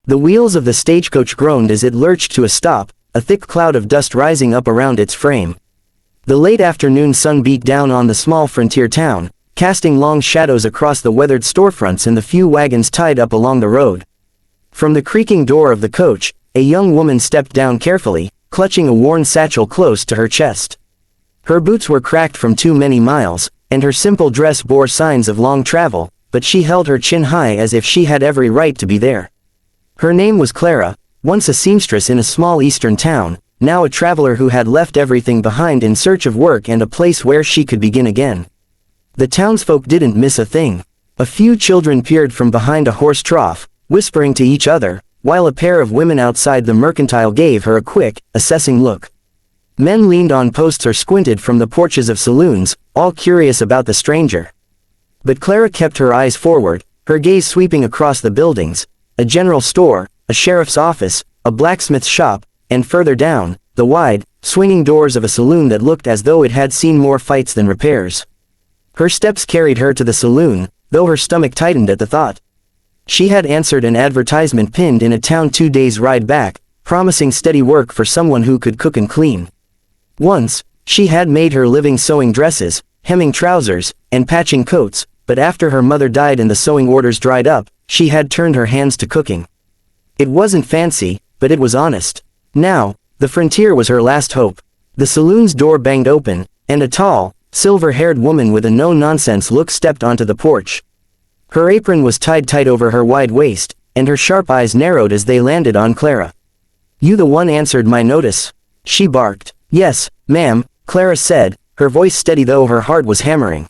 The wheels of the stagecoach groaned as it lurched to a stop, a thick cloud of dust rising up around its frame. The late afternoon sun beat down on the small frontier town, casting long shadows across the weathered storefronts and the few wagons tied up along the road. From the creaking door of the coach, a young woman stepped down carefully, clutching a worn satchel close to her chest. Her boots were cracked from too many miles, and her simple dress bore signs of long travel, but she held her chin high as if she had every right to be there. Her name was Clara, once a seamstress in a small eastern town, now a traveler who had left everything behind in search of work and a place where she could begin again. The townsfolk didn't miss a thing. A few children peered from behind a horse trough, whispering to each other, while a pair of women outside the mercantile gave her a quick, assessing look. Men leaned on posts or squinted from the porches of saloons, all curious about the stranger. But Clara kept her eyes forward, her gaze sweeping across the buildings, a general store, a sheriff's office, a blacksmith's shop, and further down, the wide, swinging doors of a saloon that looked as though it had seen more fights than repairs. Her steps carried her to the saloon, though her stomach tightened at the thought. She had answered an advertisement pinned in a town 2 days' ride back, promising steady work for someone who could cook and clean. Once, she had made her living sewing dresses, hemming trousers, and patching coats, but after her mother died and the sewing orders dried up, she had turned her hands to cooking. It wasn't fancy, but it was honest. Now, the frontier was her last hope. The saloon's door banged open, and a tall, silver-haired woman with a no-nonsense look stepped onto the porch. Her apron was tied tight over her wide waist, and her sharp eyes narrowed as they landed on Clara. "You the one answered my notice?" she barked. "Yes, ma'am," Clara said, her voice steady though her heart was hammering.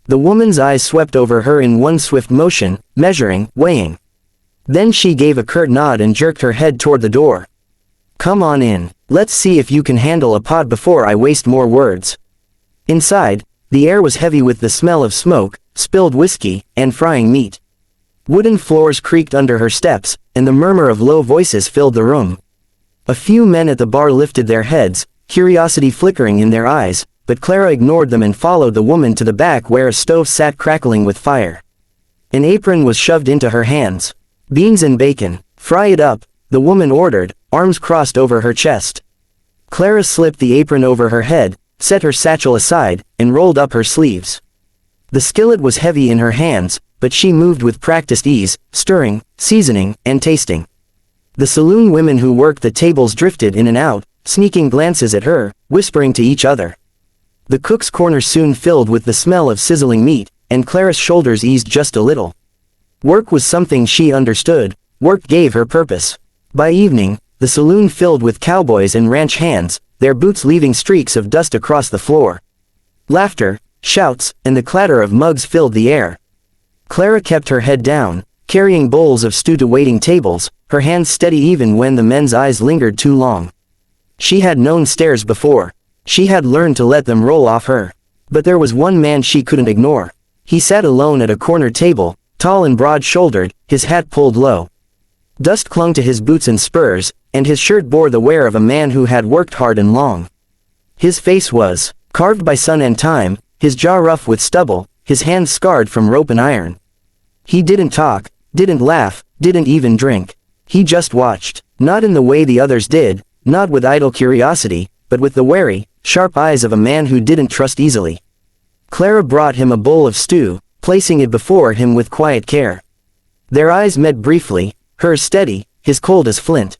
The woman's eyes swept over her in one swift motion, measuring, weighing. Then she gave a curt nod and jerked her head toward the door. "Come on in. Let's see if you can handle a pot before I waste more words." Inside, the air was heavy with the smell of smoke, spilled whiskey, and frying meat. Wooden floors creaked under her steps, and the murmur of low voices filled the room. A few men at the bar lifted their heads, curiosity flickering in their eyes, but Clara ignored them and followed the woman to the back where a stove sat crackling with fire. An apron was shoved into her hands. "Beans and bacon. Fry it up," the woman ordered, arms crossed over her chest. Clara slipped the apron over her head, set her satchel aside, and rolled up her sleeves. The skillet was heavy in her hands, but she moved with practiced ease, stirring, seasoning, and tasting. The saloon women who worked the tables drifted in and out, sneaking glances at her, whispering to each other. The cook's corner soon filled with the smell of sizzling meat, and Clara's shoulders eased just a little. Work was something she understood. Work gave her purpose. By evening, the saloon filled with cowboys and ranch hands, their boots leaving streaks of dust across the floor. Laughter, shouts, and the clatter of mugs filled the air. Clara kept her head down, carrying bowls of stew to waiting tables, her hands steady even when the men's eyes lingered too long. She had known stares before. She had learned to let them roll off her. But there was one man she couldn't ignore. He sat alone at a corner table, tall and broad-shouldered, his hat pulled low. Dust clung to his boots and spurs, and his shirt bore the wear of a man who had worked hard and long. His face was carved by sun and time, his jaw rough with stubble, his hands scarred from rope and iron. He didn't talk, didn't laugh, didn't even drink. He just watched, not in the way the others did, not with idle curiosity, but with the wary, sharp eyes of a man who didn't trust easily. Clara brought him a bowl of stew, placing it before him with quiet care. Their eyes met briefly, hers steady, his cold as flint.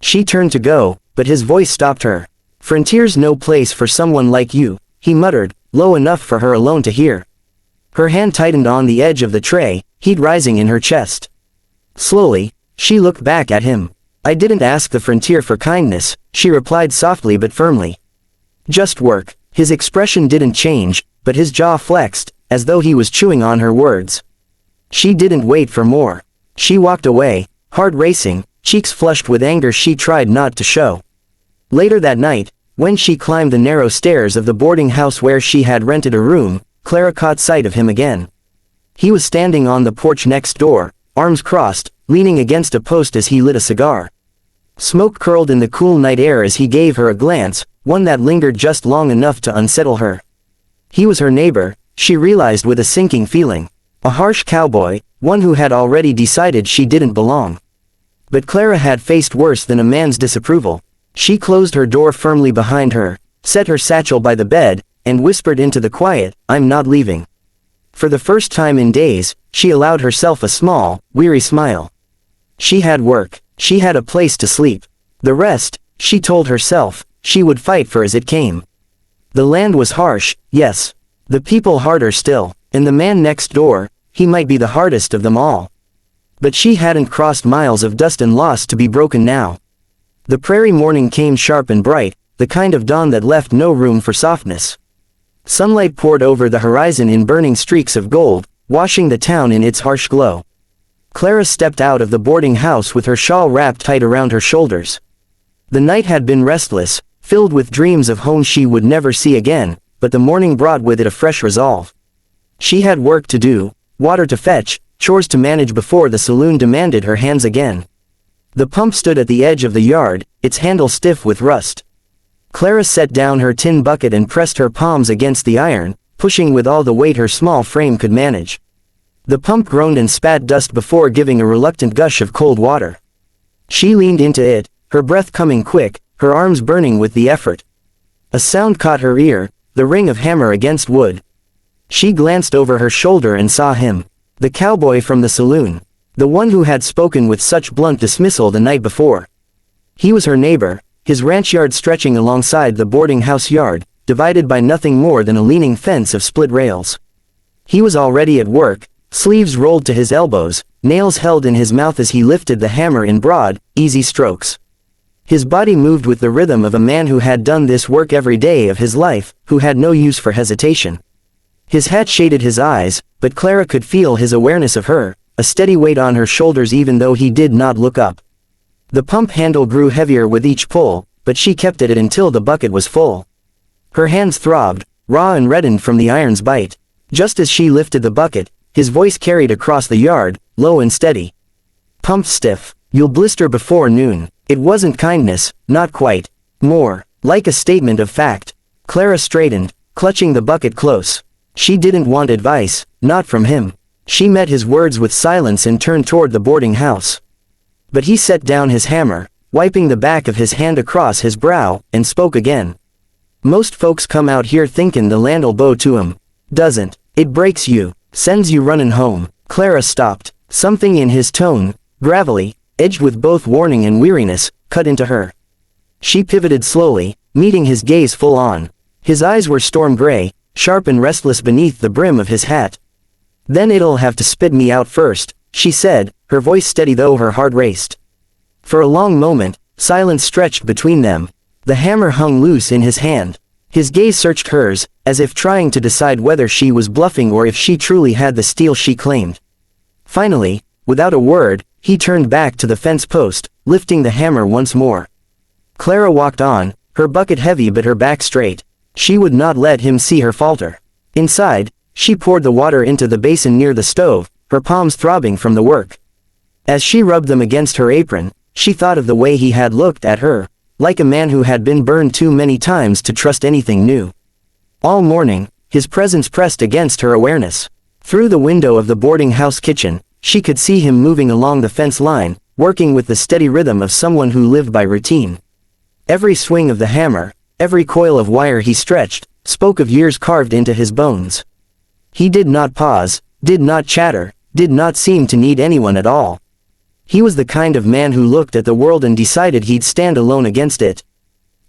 She turned to go, but his voice stopped her. "Frontier's no place for someone like you," he muttered, low enough for her alone to hear. Her hand tightened on the edge of the tray, heat rising in her chest. Slowly, she looked back at him. "I didn't ask the frontier for kindness," she replied softly but firmly. "Just work." His expression didn't change, but his jaw flexed, as though he was chewing on her words. She didn't wait for more. She walked away, heart racing, cheeks flushed with anger she tried not to show. Later that night, when she climbed the narrow stairs of the boarding house where she had rented a room, Clara caught sight of him again. He was standing on the porch next door, arms crossed, leaning against a post as he lit a cigar. Smoke curled in the cool night air as he gave her a glance, one that lingered just long enough to unsettle her. He was her neighbor, she realized with a sinking feeling. A harsh cowboy, one who had already decided she didn't belong. But Clara had faced worse than a man's disapproval. She closed her door firmly behind her, set her satchel by the bed, and whispered into the quiet, "I'm not leaving." For the first time in days, she allowed herself a small, weary smile. She had work, she had a place to sleep. The rest, she told herself, she would fight for as it came. The land was harsh, yes. The people harder still, and the man next door, he might be the hardest of them all. But she hadn't crossed miles of dust and loss to be broken now. The prairie morning came sharp and bright, the kind of dawn that left no room for softness. Sunlight poured over the horizon in burning streaks of gold, washing the town in its harsh glow. Clara stepped out of the boarding house with her shawl wrapped tight around her shoulders. The night had been restless, filled with dreams of home she would never see again, but the morning brought with it a fresh resolve. She had work to do, water to fetch, chores to manage before the saloon demanded her hands again. The pump stood at the edge of the yard, its handle stiff with rust. Clara set down her tin bucket and pressed her palms against the iron, pushing with all the weight her small frame could manage. The pump groaned and spat dust before giving a reluctant gush of cold water. She leaned into it, her breath coming quick, her arms burning with the effort. A sound caught her ear, the ring of hammer against wood. She glanced over her shoulder and saw him. The cowboy from the saloon. The one who had spoken with such blunt dismissal the night before. He was her neighbor, his ranch yard stretching alongside the boarding house yard, divided by nothing more than a leaning fence of split rails. He was already at work, sleeves rolled to his elbows, nails held in his mouth as he lifted the hammer in broad, easy strokes. His body moved with the rhythm of a man who had done this work every day of his life, who had no use for hesitation. His hat shaded his eyes, but Clara could feel his awareness of her, a steady weight on her shoulders even though he did not look up. The pump handle grew heavier with each pull, but she kept at it until the bucket was full. Her hands throbbed, raw and reddened from the iron's bite. Just as she lifted the bucket, his voice carried across the yard, low and steady. "Pump stiff. You'll blister before noon." It wasn't kindness, not quite. More, like a statement of fact. Clara straightened, clutching the bucket close. She didn't want advice, not from him. She met his words with silence and turned toward the boarding house. But he set down his hammer, wiping the back of his hand across his brow, and spoke again. "Most folks come out here thinkin' the land'll bow to 'em. Doesn't. It breaks you, sends you runnin' home." Clara stopped. Something in his tone, gravelly, edged with both warning and weariness, cut into her. She pivoted slowly, meeting his gaze full on. His eyes were storm gray, sharp and restless beneath the brim of his hat. "Then it'll have to spit me out first," she said, her voice steady though her heart raced. For a long moment, silence stretched between them. The hammer hung loose in his hand. His gaze searched hers, as if trying to decide whether she was bluffing or if she truly had the steel she claimed. Finally, without a word, he turned back to the fence post, lifting the hammer once more. Clara walked on, her bucket heavy but her back straight. She would not let him see her falter. Inside, she poured the water into the basin near the stove, her palms throbbing from the work. As she rubbed them against her apron, she thought of the way he had looked at her, like a man who had been burned too many times to trust anything new. All morning, his presence pressed against her awareness. Through the window of the boarding house kitchen, she could see him moving along the fence line, working with the steady rhythm of someone who lived by routine. Every swing of the hammer, every coil of wire he stretched, spoke of years carved into his bones. He did not pause, did not chatter, did not seem to need anyone at all. He was the kind of man who looked at the world and decided he'd stand alone against it.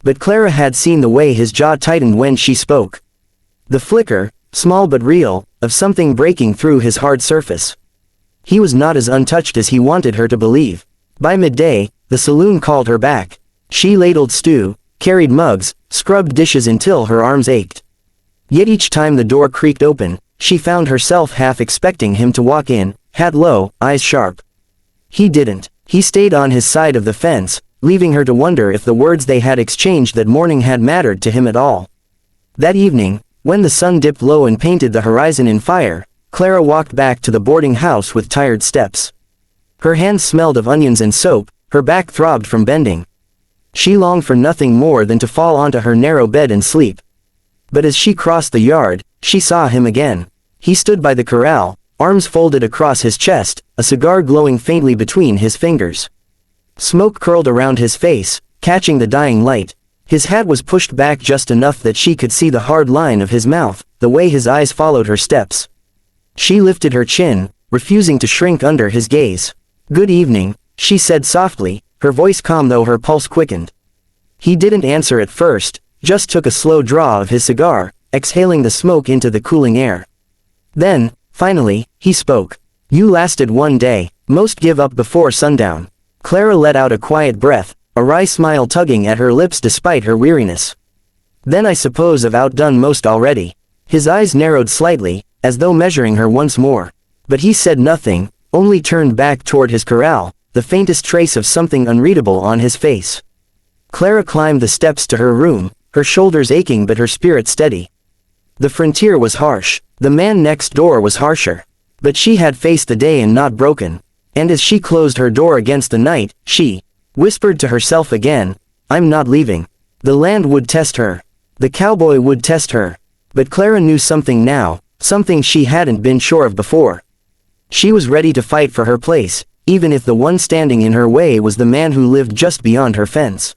But Clara had seen the way his jaw tightened when she spoke. The flicker, small but real, of something breaking through his hard surface. He was not as untouched as he wanted her to believe. By midday, the saloon called her back. She ladled stew, carried mugs, scrubbed dishes until her arms ached. Yet each time the door creaked open, she found herself half expecting him to walk in, hat low, eyes sharp. He didn't. He stayed on his side of the fence, leaving her to wonder if the words they had exchanged that morning had mattered to him at all. That evening, when the sun dipped low and painted the horizon in fire, Clara walked back to the boarding house with tired steps. Her hands smelled of onions and soap, her back throbbed from bending. She longed for nothing more than to fall onto her narrow bed and sleep. But as she crossed the yard, she saw him again. He stood by the corral, arms folded across his chest, a cigar glowing faintly between his fingers. Smoke curled around his face, catching the dying light. His hat was pushed back just enough that she could see the hard line of his mouth, the way his eyes followed her steps. She lifted her chin, refusing to shrink under his gaze. "Good evening," she said softly, her voice calm though her pulse quickened. He didn't answer at first, just took a slow draw of his cigar, exhaling the smoke into the cooling air. Then, finally, he spoke. "You lasted one day, most give up before sundown." Clara let out a quiet breath, a wry smile tugging at her lips despite her weariness. "Then I suppose I've outdone most already." His eyes narrowed slightly, as though measuring her once more. But he said nothing, only turned back toward his corral, the faintest trace of something unreadable on his face. Clara climbed the steps to her room, her shoulders aching but her spirit steady. The frontier was harsh, the man next door was harsher. But she had faced the day and not broken. And as she closed her door against the night, she whispered to herself again, "I'm not leaving." The land would test her. The cowboy would test her. But Clara knew something now, something she hadn't been sure of before. She was ready to fight for her place, even if the one standing in her way was the man who lived just beyond her fence.